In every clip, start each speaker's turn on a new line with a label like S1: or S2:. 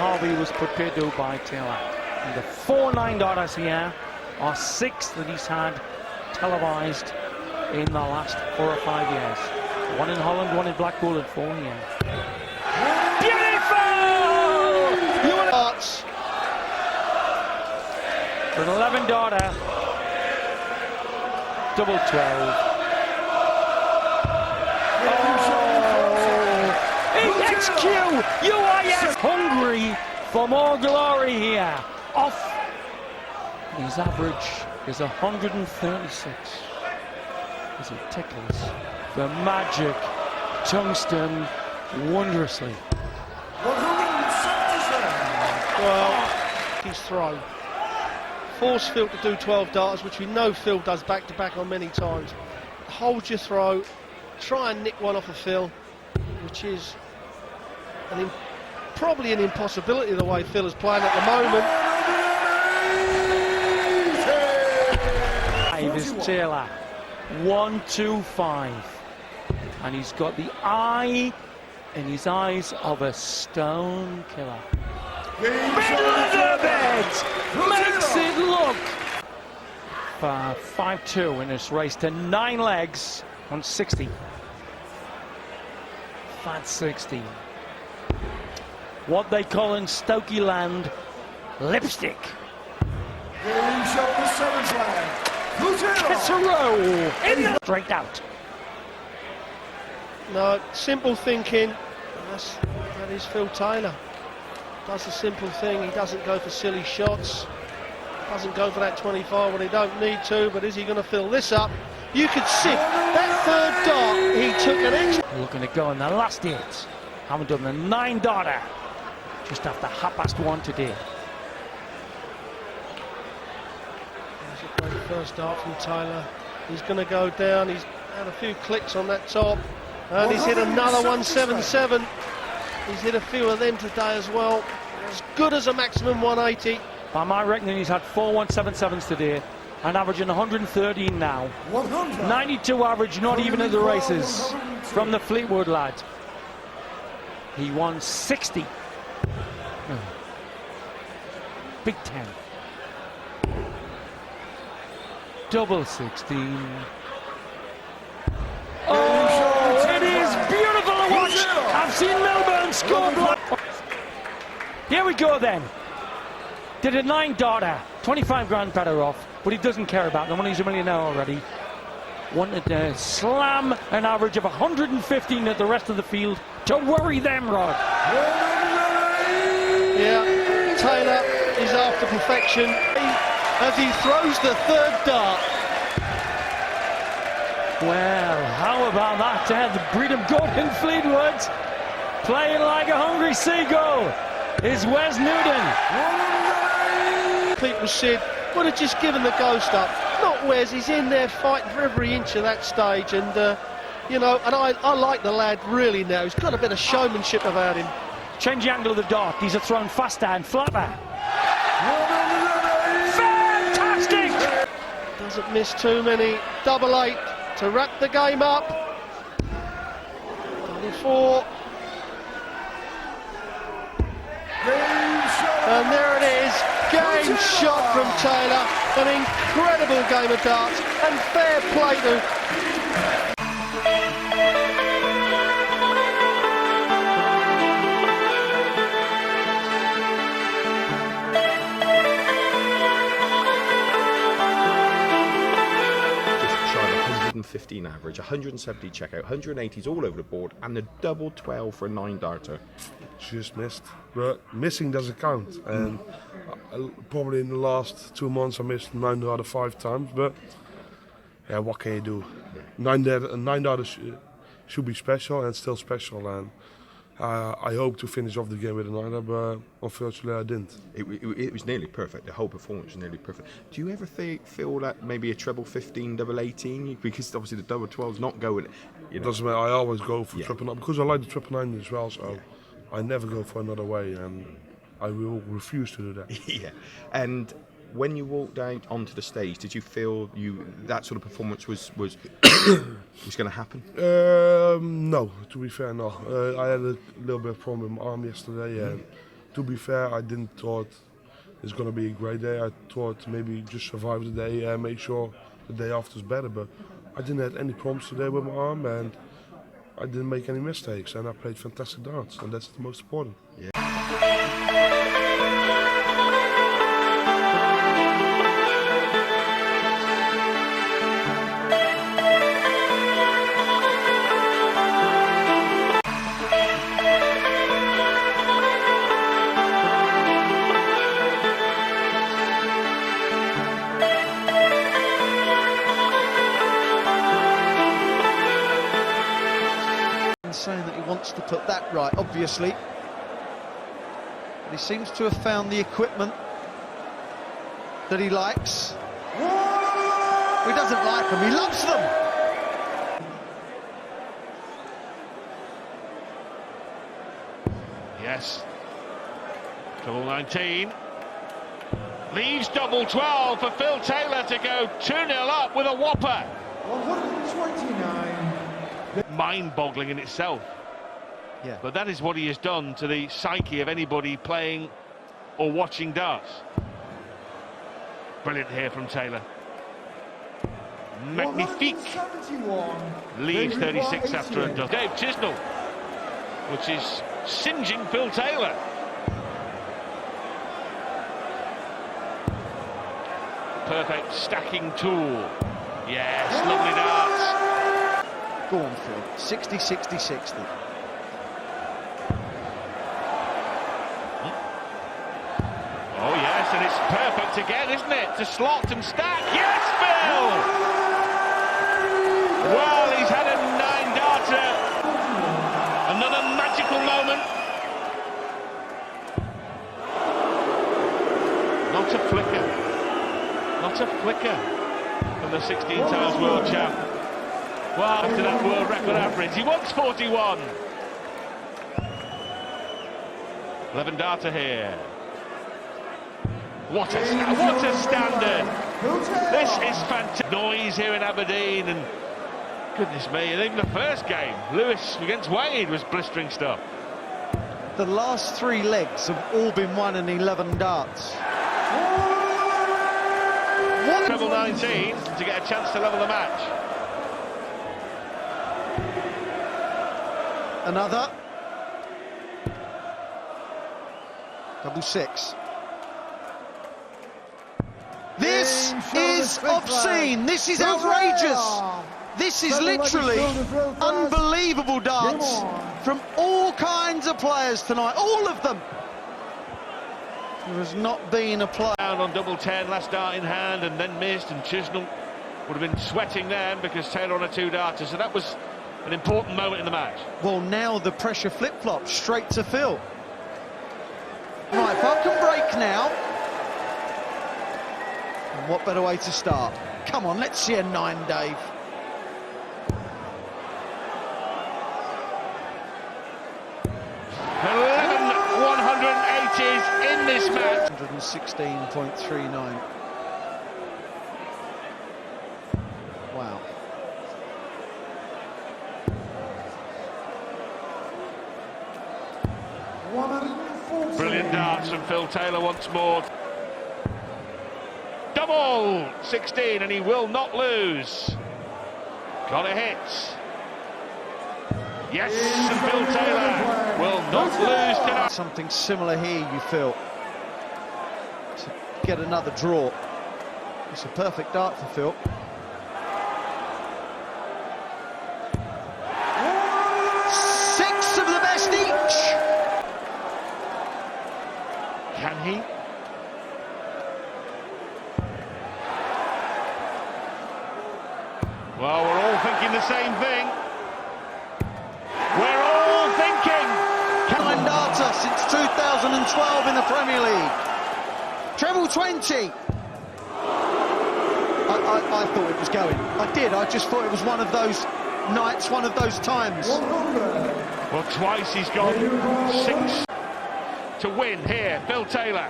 S1: Harvey was prepared to by Taylor. And the 4 9-darters here are 6 that he's had televised in the last 4 or 5 years. 1 in Holland, 1 in Blackpool, and 4 here. Beautiful! You want darts for an 11-darter, double 12. HQ, UIS, hungry for more glory here. Off. His average is 136. As he tickles the magic tungsten wondrously.
S2: Well, his throw. Force Phil to do 12 darters, which we know Phil does back to back on many times. Hold your throw, try and nick one off of Phil, which is probably an impossibility the way Phil is playing at the moment.
S1: Is Taylor 1-2-5, and he's got the eye in his eyes of a stone killer. Middle of the bed makes it look for 5-2 in this race to 9 legs on 60. Fat 60. What they call in Stokey land lipstick. It's a roll straight out.
S2: No, simple thinking. That is Phil Taylor. Does the simple thing. He doesn't go for silly shots. Doesn't go for that 25 when he don't need to. But is he going to fill this up? You could see that third dart. He took an extra.
S1: Looking to go in the last 8. Haven't done the 9-darter. Just after 1:30 today.
S2: There's a great first dart from Taylor. He's going to go down. He's had a few clicks on that top. And he's hit another 177. He's hit a few of them today as well. As good as a maximum 180.
S1: By my reckoning, he's had 4 177s today, and averaging 113 now. 92 average, not even at the races, from the Fleetwood lad. He won 60. Big 10. Double 16. Oh, it is beautiful to watch. I've seen Melbourne score blood. Here we go then. Did a 9-darter, 25 grand better off, but he doesn't care about them when he's a millionaire already. Wanted to slam an average of 115 at the rest of the field to worry them, Rod.
S2: Yeah, Taylor is after perfection as he throws the 3rd dart.
S1: Well, how about that? The Breedham Goat in Fleetwood, playing like a hungry seagull, is Wes Newton.
S2: People said, would have just given the ghost up. Not Wes, he's in there fighting for every inch of that stage, and you know, and I like the lad really now. He's got a bit of showmanship about him.
S1: Change the angle of the dart. These are thrown faster and flatter. Fantastic!
S2: Doesn't miss too many. Double 8 to wrap the game up. Double 4. And there it is. Game shot from Taylor. An incredible game of darts, and fair play to
S3: just shy of 115 average, 170 checkout, 180s all over the board, and the double 12 for a 9-darter.
S4: Just missed, but missing doesn't count, and probably in the last 2 months I missed 9 out of 5 times, but yeah, what can you do? 9 should be special, and still special, and I hope to finish off the game with a 9, but unfortunately I didn't.
S3: It was nearly perfect. The whole performance was nearly perfect. Do you ever feel that maybe a treble 15, double 18, because obviously the double 12's not going, you know?
S4: Doesn't matter, I always go for triple 9, because I like the triple 9 as well, so I never go for another way, and I will refuse to do that.
S3: Yeah. And when you walked out onto the stage, did you feel that sort of performance was was going to happen?
S4: No, to be fair, no. I had a little bit of problem with my arm yesterday, and to be fair, I didn't thought it's going to be a great day. I thought maybe just survive the day and make sure the day after is better. But I didn't have any problems today with my arm, and I didn't make any mistakes, and I played fantastic darts, and that's the most important.
S3: Yeah.
S5: Saying that he wants to put that right, obviously, but he seems to have found the equipment that he likes. He doesn't like them, he loves them.
S6: Yes, double 19 leaves double 12 for Phil Taylor to go 2-0 up with a whopper.
S7: 129.
S6: Mind-boggling in itself.
S5: Yeah.
S6: But that is what he has done to the psyche of anybody playing or watching darts. Brilliant here from Taylor. Magnifique.
S7: 171.
S6: Leaves 36 after a dozen. Dave Chisnell, which is singeing Phil Taylor. Perfect stacking tool. Yes, lovely darts.
S5: Go on, Phil. 60, 60, 60.
S6: Oh yes, and it's perfect again, isn't it? To slot and stack. Yes, Phil! Well, he's had a 9-darter. Another magical moment. Not a flicker. Not a flicker from the 16 times world champ. Well, after that world record average, he wants 41. 11-darter here. What a standard! This is fantastic. Noise here in Aberdeen, and goodness me, and even the first game, Lewis against Wade was blistering stuff.
S5: The last 3 legs have all been won in 11 darts. What?
S6: Treble 19 to get a chance to level the match.
S5: Another. Double 6. This is obscene. This is outrageous. This is literally unbelievable darts from all kinds of players tonight. All of them. There has not been a player
S6: On double 10, last dart in hand, and then missed, and Chisnell would have been sweating then because Taylor on a 2-darter. So that was an important moment in the match.
S5: Well, now the pressure flip-flop straight to Phil. Right, if I can break now. And what better way to start? Come on, let's see a 9, Dave.
S6: In this match.
S5: 116.39. Wow.
S6: Brilliant darts from Phil Taylor once more. Double 16, and he will not lose. Got a hit. Yes, and Phil Taylor will not lose tonight.
S5: Something similar here, you feel, to get another draw. It's a perfect dart for Phil. Six of the best each.
S6: Can he? Well, we're all thinking the same thing. We're all thinking.
S5: 9-darter since 2012 in the Premier League. Treble 20. I thought it was going. I did. I just thought it was one of those nights, one of those times.
S6: Well, twice he's gone 6 to win here. Phil Taylor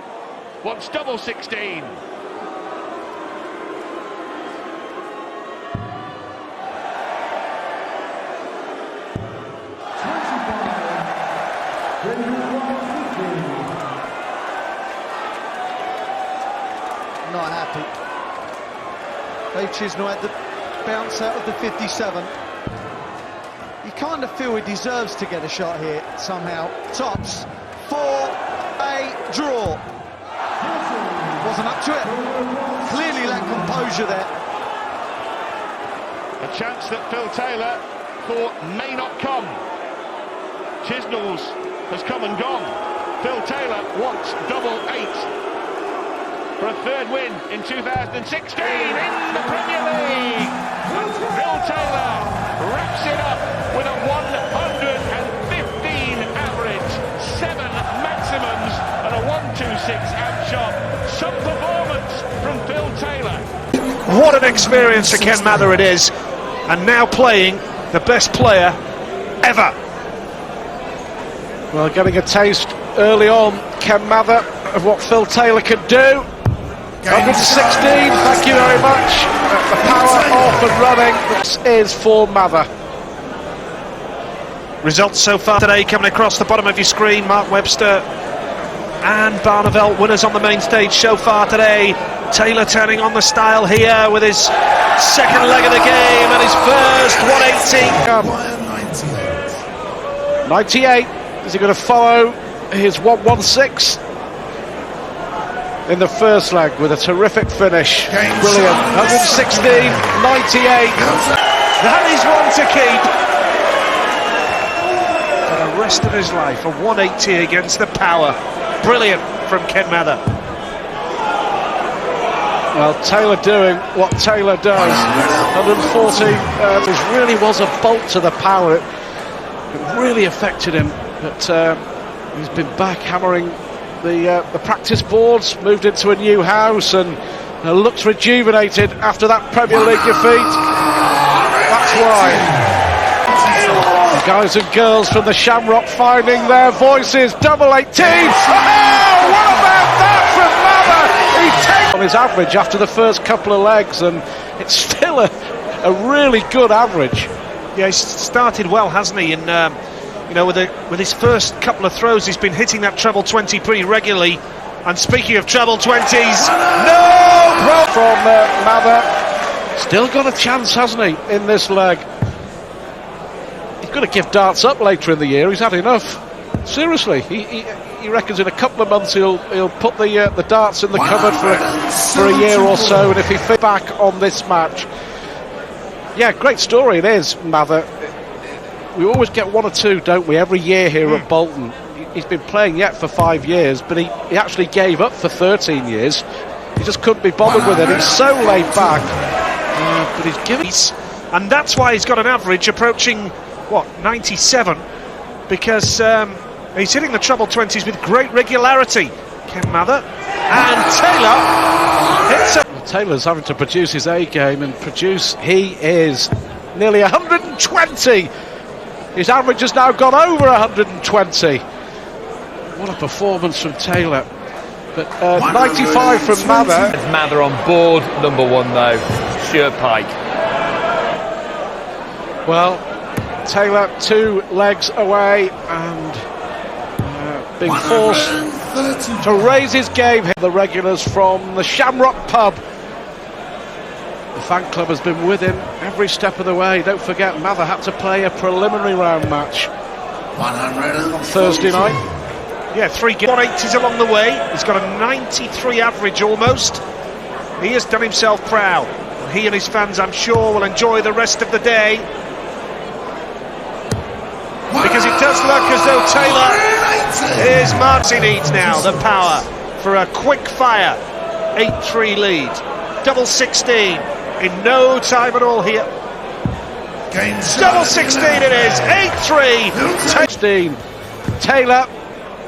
S6: wants double 16.
S5: Dave Chisnall had the bounce out of the 57. You kind of feel he deserves to get a shot here somehow. Tops for a draw. Wasn't up to it. Clearly lacked composure there.
S6: A chance that Phil Taylor thought may not come. Chisnall's has come and gone. Phil Taylor wants double 8 for a third win in 2016 in the Premier League. Phil Taylor wraps it up with a 115 average, 7 maximums and a 126 outshot. Some performance from Phil Taylor.
S8: What an experience for Ken Mather it is, and now playing the best player ever.
S9: Well, getting a taste early on, Ken Mather, of what Phil Taylor could do. 116, thank you very much. The power off and running. This is for Mather.
S8: Results so far today coming across the bottom of your screen. Mark Webster and Barneveld winners on the main stage so far today. Taylor turning on the style here with his second leg of the game and his first 180.
S9: 98. Is he going to follow his 116 in the first leg with a terrific finish? Brilliant. 116, 98.
S8: That is one to keep for the rest of his life. A 180 against the power. Brilliant from Ken Mather.
S9: Well, Taylor doing what Taylor does. 140. This really was a bolt to the power. It really affected him. But he's been back hammering the practice boards, moved into a new house and looks rejuvenated after that Premier League defeat. That's why. The guys and girls from the Shamrock finding their voices. Double 18. Oh, what about that from Mather? He takes on his average after the first couple of legs, and it's still a really good average.
S8: Yeah, he's started well, hasn't he? And you know, with his first couple of throws, he's been hitting that treble 20 pretty regularly. And speaking of treble 20s, no
S9: from Mather. Still got a chance, hasn't he, in this leg? He's going to give darts up later in the year. He's had enough. Seriously, he reckons in a couple of months he'll put the darts in the cupboard for a year or so. And if he fits back on this match, yeah, great story it is, Mather. We always get one or two, don't we, every year here at Bolton. He's been playing yet for 5 years, but he actually gave up for 13 years. He just couldn't be bothered with it. He's so laid back. But he's giving...
S8: And that's why he's got an average approaching, 97? Because he's hitting the treble 20s with great regularity. Ken Mather and Taylor hits it.
S9: Taylor's having to produce his A game, and he is nearly 120. His average has now gone over 120. What a performance from Taylor. But 95 from Mather.
S10: Mather on board, number 1 though, Stuart Pike.
S9: Well, Taylor 2 legs away and being forced to raise his game. The regulars from the Shamrock pub. The fan club has been with him every step of the way. Don't forget, Mather had to play a preliminary round match on Thursday night.
S8: Yeah, 3 180s along the way. He's got a 93 average almost. He has done himself proud. He and his fans, I'm sure, will enjoy the rest of the day. Because it does look as though Taylor is Martin needs now the power for a quick fire 8-3 lead. Double 16 in no time at all here. Double 16 it is, 8-3.
S9: 16. Taylor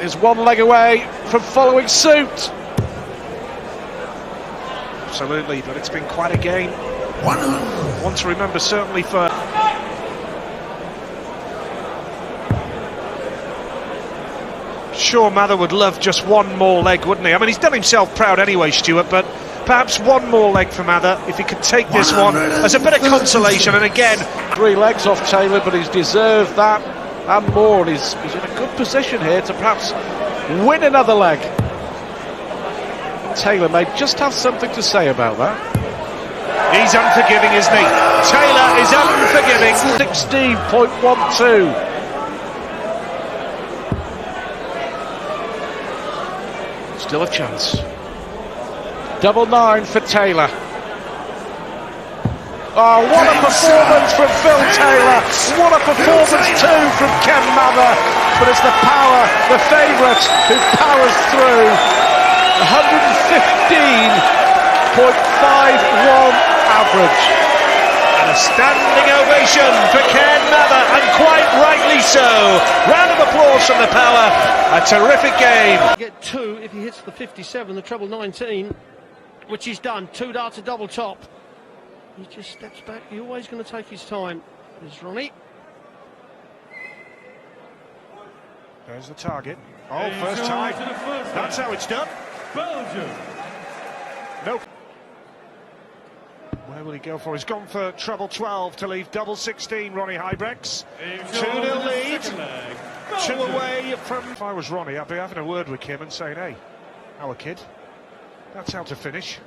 S9: is 1 leg away from following suit.
S8: Absolutely, but it's been quite a game. One to remember certainly for... Sure, Mather would love just 1 more leg, wouldn't he? I mean, he's done himself proud anyway, Stuart, but perhaps 1 more leg for Mather, if he could take this one as a bit of consolation. And again,
S9: 3 legs off Taylor, but he's deserved that and more. And he's in a good position here to perhaps win another leg. Taylor may just have something to say about that.
S8: He's unforgiving, isn't he? Taylor is unforgiving.
S9: 16.12. Still a chance. 9 for Taylor. Oh, what a performance from Phil Taylor. What a performance too from Ken Mather. But it's the power, the favourite, who powers through. 115.51 average.
S8: And a standing ovation for Ken Mather, and quite rightly so. Round of applause from the power. A terrific game.
S2: Get 2 if he hits the 57, the treble 19, which he's done. 2 darts, a double top. He just steps back. He's always going to take his time. There's Ronnie.
S8: There's the target. Oh, first time. That's how it's done.
S7: Belgium.
S8: Nope. Where will he go for? He's gone for treble 12 to leave double 16, Ronnie Huybrechts. 2-0 lead. 2 away from... If I was Ronnie, I'd be having a word with Kim and saying, hey, our kid, that's how to finish.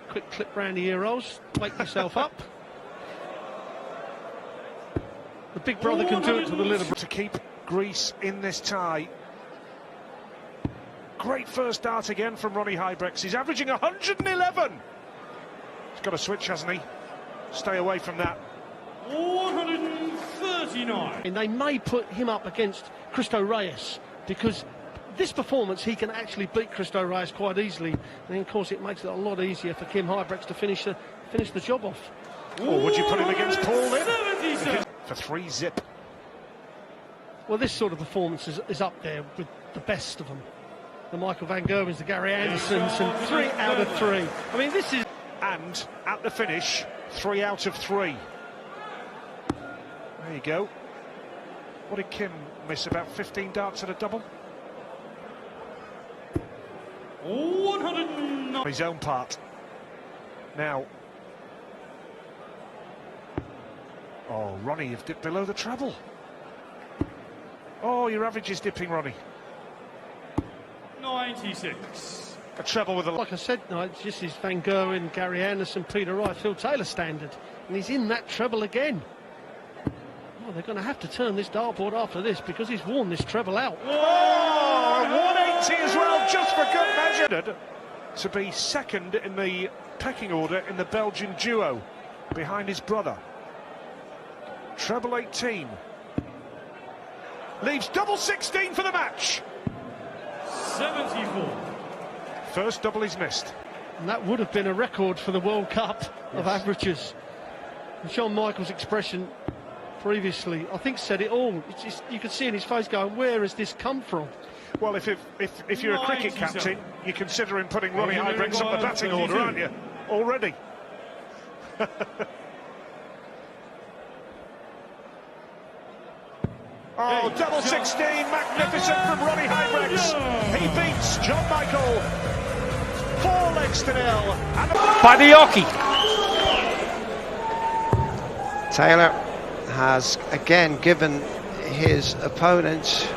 S2: Quick clip round the ear rolls. Wake yourself up. The big brother can do it to the little brother.
S8: To keep Greece in this tie. Great first dart again from Ronnie Huybrechts. He's averaging 111. He's got a switch, hasn't he? Stay away from that.
S7: 139.
S2: And they may put him up against Cristo Reyes, because this performance he can actually beat Cristo Reyes quite easily. And then, of course, it makes it a lot easier for Kim Huybrechts to finish the job off.
S8: Or would you put him against Paul then? For 3 zip.
S2: Well, this sort of performance is up there with the best of them. The Michael van Gerwens, the Gary Andersons, and 3 out of 3. I mean, this is...
S8: And at the finish, 3 out of 3. There you go. What did Kim miss? About 15 darts at a double?
S7: 109.
S8: His own part. Now. Oh, Ronnie, you've dipped below the treble. Oh, your average is dipping, Ronnie.
S7: 96.
S8: A treble with a...
S2: Like I said, no, it's just his Van Gerwen, Gary Anderson, Peter Wright, Phil Taylor standard. And he's in that treble again. Oh, they're going to have to turn this dartboard after this, because he's worn this treble out.
S8: Oh, 180 as well, just for good measure. To be second in the pecking order in the Belgian duo, behind his brother. Treble 18. Leaves double 16 for the match.
S7: 74.
S8: First double he's missed.
S2: And that would have been a record for the World Cup of averages. And Shawn Michaels' expression previously, I think, said it all. It's just, you could see in his face going, where has this come from?
S8: Well, if you're a cricket captain, you're considering putting Ronnie Huybrechts up the batting order, aren't you? Already. Oh, double 16, magnificent from Ronnie Huybrechts. He beats John Michael 4 legs to 0.
S1: By the hockey.
S5: Taylor has again given his opponent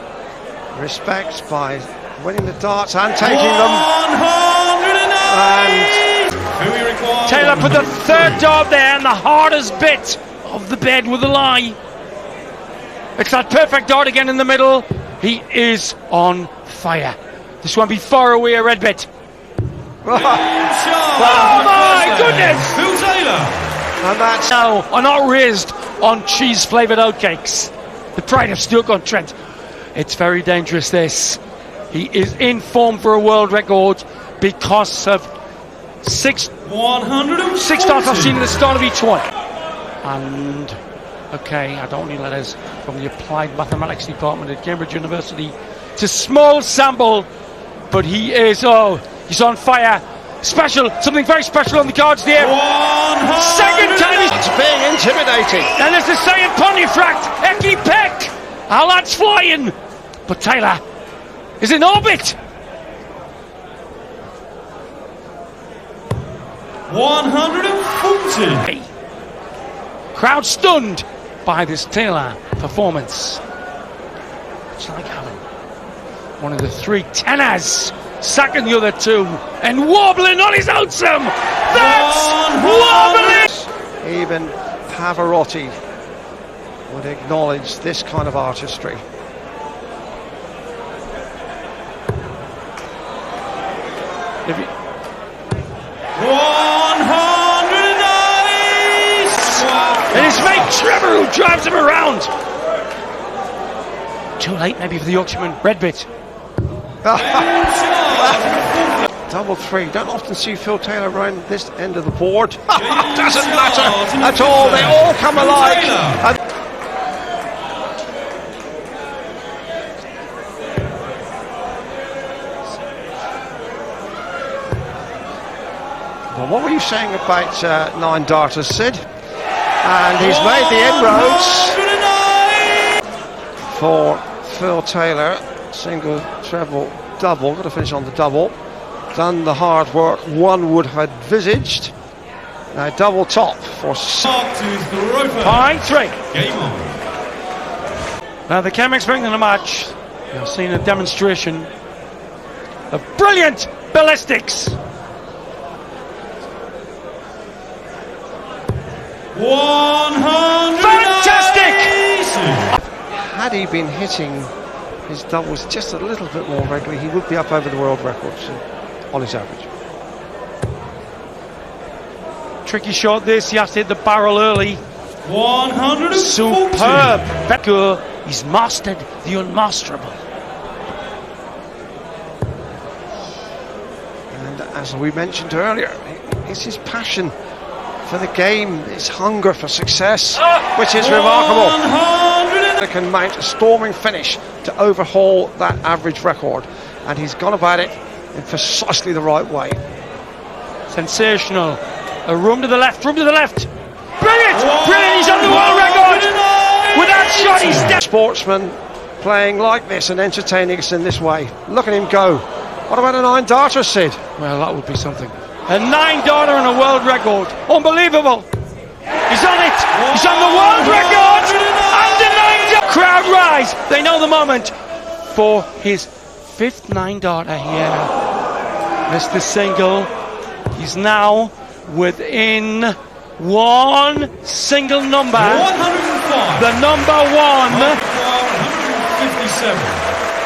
S5: respect by winning the darts and taking them. And
S1: Taylor put the 3rd dart there, and the hardest bit of the bed with a lie. It's that perfect dart again in the middle. He is on fire. This won't be far away a red bit. Oh my goodness!
S7: Phil Taylor.
S5: and that's
S1: Now are not raised on cheese-flavoured oatcakes. The pride of Stoke-on-Trent. It's very dangerous, this. He is in form for a world record because of 6 darts I've seen at the start of each one. And okay, I don't need letters from the Applied Mathematics Department at Cambridge University. It's a small sample, but he is, he's on fire. Special, something very special on the cards there. Second time he's
S5: being intimidating.
S1: And there's the Saiyan Pontefract, Eki Peck. Our lad's flying. But Taylor is in orbit.
S7: 140.
S1: Crowd stunned by this Taylor performance. It's like having one of the 3 tenors sacking the other two, and wobbling on his lonesome. That's wobbling!
S5: Even Pavarotti would acknowledge this kind of artistry.
S1: If you,
S7: 190.
S1: and his mate Trevor who drives him around. Too late maybe for the Yorkshireman. Red bit.
S5: Double three. Don't often see Phil Taylor around this end of the board. Doesn't matter at all. They all come alike. Well, what were you saying about 9 darters, Sid? And he's made the inroads for Phil Taylor. Single, treble, double. Got to finish on the double. Done the hard work one would have envisaged. Now double top for
S1: Pine 3.
S7: Game on.
S1: Now the chemics bring in the match. You've seen a demonstration of brilliant ballistics.
S7: 100.
S1: Fantastic!
S5: Had he been hitting his doubles just a little bit more regularly, he would be up over the world records on his average.
S1: Tricky shot this, he has to hit the barrel early.
S7: 140.
S1: Superb! Becker, he's mastered the unmasterable.
S5: And as we mentioned earlier, it's his passion for the game, his hunger for success, which is remarkable. They can mount a storming finish to overhaul that average record, and he's gone about it in precisely the right way.
S1: Sensational. A room to the left, room to the left. Brilliant! Brilliant, he's on the world record! With that shot, he's dead.
S5: Sportsman playing like this and entertaining us in this way. Look at him go. What about a 9 darter, Sid?
S1: Well, that would be something. A 9 darter and a world record. Unbelievable. He's on it. He's on the world record. And the 9 darter. Crowd rise. They know the moment for his 5th 9 darter here. Missed the single. He's now within one single number.
S7: 105.
S1: The number 1.
S7: 157.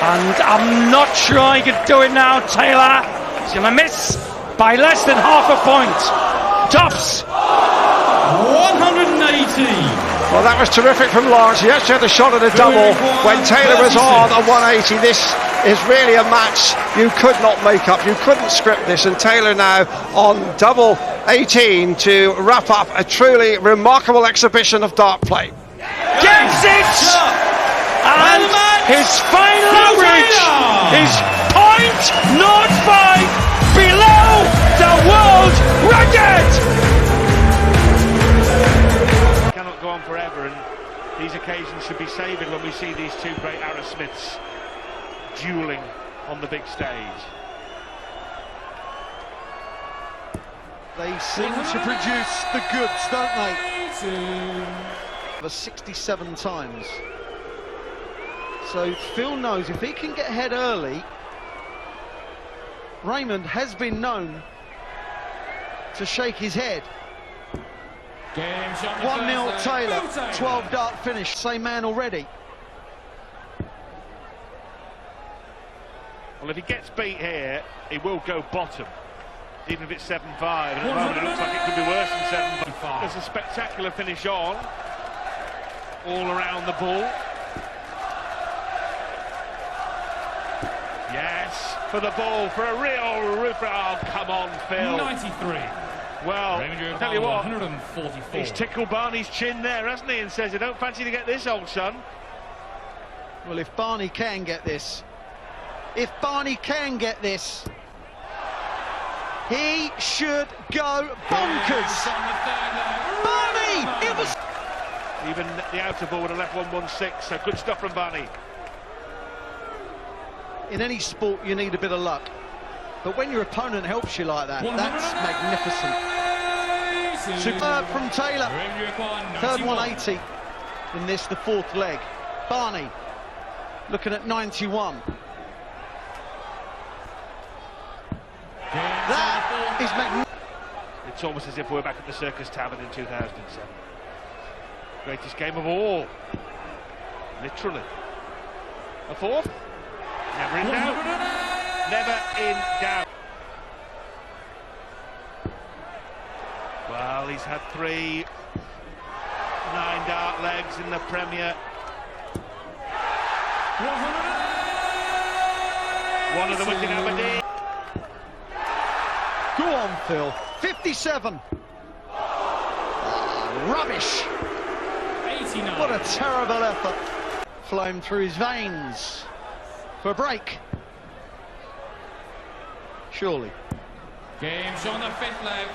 S1: And I'm not sure he could do it now, Taylor. He's going to miss by less than half a point. Tops.
S7: 180.
S5: Well, that was terrific from Lawrence. He actually had a shot at a double when Taylor was on at 180. This is really a match you could not make up. You couldn't script this. And Taylor now on double 18 to wrap up a truly remarkable exhibition of dart play.
S1: Gets it! And his final average is .05 below the world record!
S6: Cannot go on forever, and these occasions should be savoured when we see these two great Arrowsmiths duelling on the big stage.
S5: They seem to produce the goods, don't they? For 67 times. So Phil knows if he can get ahead early, Raymond has been known to shake his head. 1-0 Taylor, 12 dart finish, same man already.
S6: Well, if he gets beat here, he will go bottom, even if it's 7-5. And at the moment, it looks like it could be worse than 7-5. There's a spectacular finish on, all around the ball. Yes, for the ball, for a real roofer. Oh, come on, Phil.
S7: 93.
S6: Well, I'll tell you what,
S7: 144.
S6: he's tickled Barney's chin there, hasn't he? And says, I don't fancy to get this, old son.
S5: Well, if Barney can get this, he should go bonkers. Barney, it was...
S6: Even the outer ball would have left 116, so good stuff from Barney.
S5: In any sport, you need a bit of luck. But when your opponent helps you like that, that's magnificent. Superb from Taylor. Third 180 in this, the 4th leg. Barney looking at 91. That is magnificent.
S6: It's almost as if we're back at the Circus Tavern in 2007. Greatest game of all. Literally. A fourth? Never in doubt. Never in doubt. Well, he's had 3 9-dart legs in the Premier. One of them was in Aberdeen.
S5: Go on, Phil. 57. Rubbish.
S7: 89.
S5: What a terrible effort. Flowing through his veins. For a break. Surely.
S7: Game's on the 5th leg.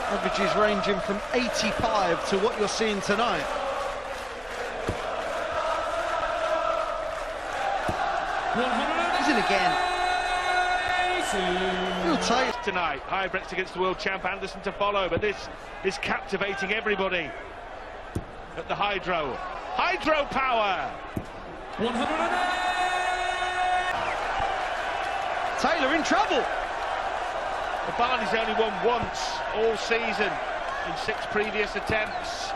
S5: Averages ranging from 85 to what you're seeing tonight. Is it again? Phil Taylor.
S6: Tonight, high Brits against the world champ Anderson to follow, but this is captivating everybody at the Hydro. Hydro power!
S7: 108.
S5: Taylor in trouble.
S6: The Barney's only won once all season in 6 previous attempts.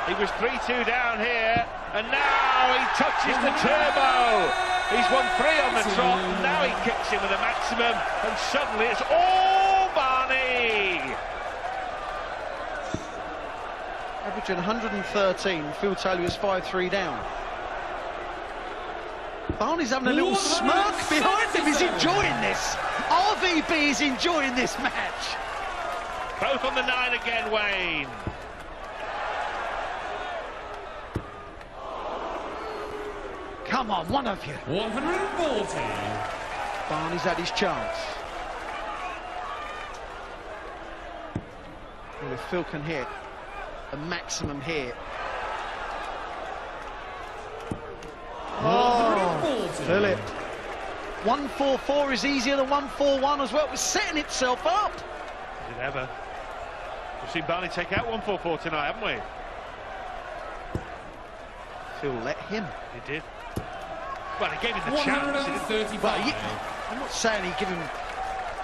S6: He was 3-2 down here, and now he touches the turbo. He's won 3 on the trot, and now he kicks in with a maximum, and suddenly it's all Barney.
S5: Averaging 113. Phil Taylor is 5-3 down. Barney's having a little smirk behind him. He's enjoying this. RVB is enjoying this match.
S6: Both on the 9 again, Wayne.
S5: Come on, one of you.
S7: 140.
S5: Barney's had his chance. Well, if Phil can hit a maximum here. Oh, Philip. 144 is easier than 141 as well. It was setting itself up.
S6: Is it ever? We've seen Barney take out 144 tonight, haven't we?
S5: Phil let him.
S6: He did. Well, he gave him the chance.
S7: 135.
S5: Well, I'm not saying he gave him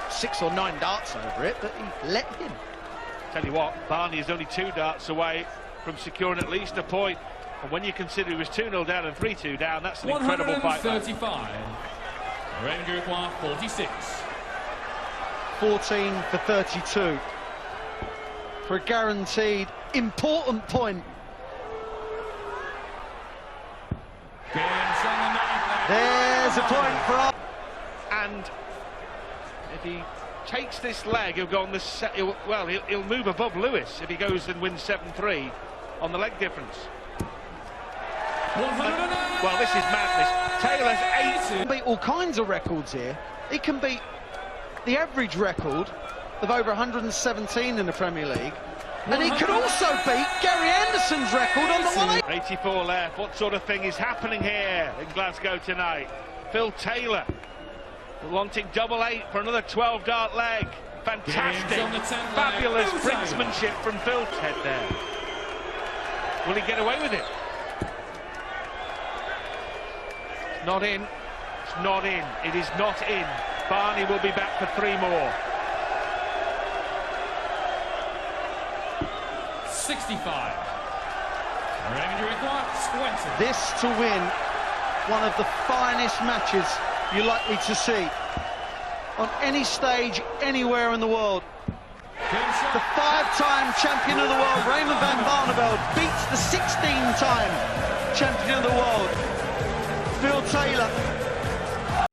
S5: 6 or 9 darts over it, but he let him.
S6: Tell you what, Barney is only 2 darts away from securing at least a point. And when you consider he was 2-0 down and 3-2 down, that's an incredible fight.
S7: 135. Rengerquan 46.
S5: 14 for 32. For a guaranteed important point.
S7: Game's on the 9th leg.
S5: There's a point for us.
S6: And if he takes this leg, he'll go on the he'll move above Lewis if he goes and wins 7-3 on the leg difference.
S7: 109.
S6: Well, this is madness. Taylor's 8.
S5: He can beat all kinds of records here. He can beat the average record of over 117 in the Premier League. And he could also beat Gary Anderson's record on the 180.
S6: 84 left. What sort of thing is happening here in Glasgow tonight? Phil Taylor wanting double 8 for another 12-dart leg. Fantastic.
S7: On the 10th
S6: Fabulous
S7: leg.
S6: brinksmanship from Phil's head there. Will he get away with it? It's not in. It's not in. It is not in. Barney will be back for 3 more.
S7: 65. Rengerquan 20.
S5: This to win one of the finest matches you're likely to see on any stage, anywhere in the world. The 5-time champion of the world, Raymond van Barneveld, beats the 16-time champion of the world, Phil Taylor.